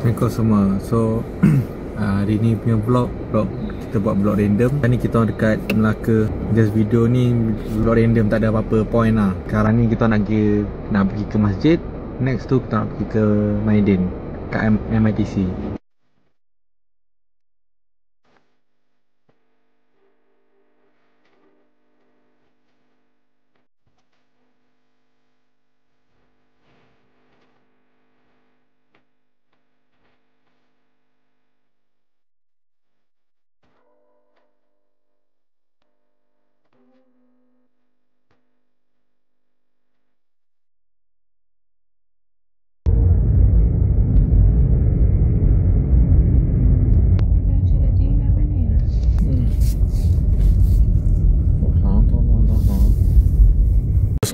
Assalamualaikum semua. So hari ni punya vlog kita buat vlog random. Sekarang ni kita dekat Melaka. Just video ni vlog random, tak ada apa-apa point lah. Sekarang ni kita nak pergi ke masjid. Next tu kita nak pergi ke Maidin, kat MITC.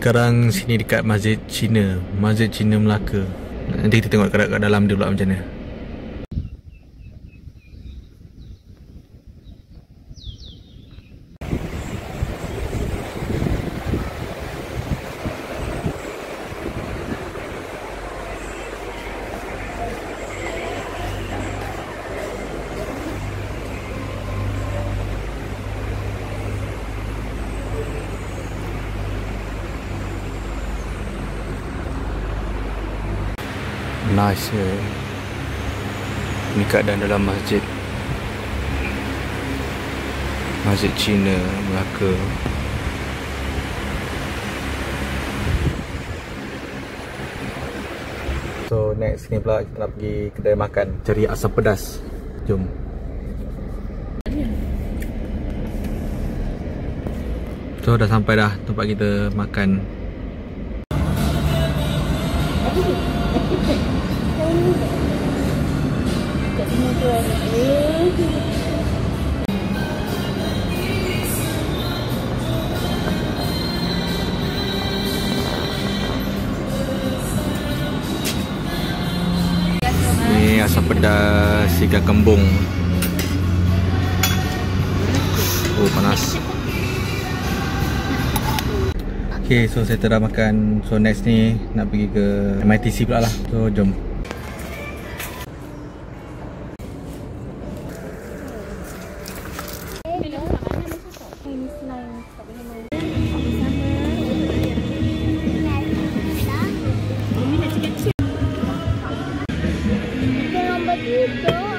Sekarang sini dekat Masjid Cina Melaka. Nanti kita tengok kat dalam dia pula macam mana. Nice. Ni keadaan dalam masjid Cina Melaka. So next ni pula kita nak pergi kedai makan, cari asam pedas. Jom. So dah sampai dah tempat kita makan. Ni asam pedas ikan kembung. Oh, panas. Okay, so saya dah makan. So next ni nak pergi ke MITC pula lah. So jom. Jangan begitu.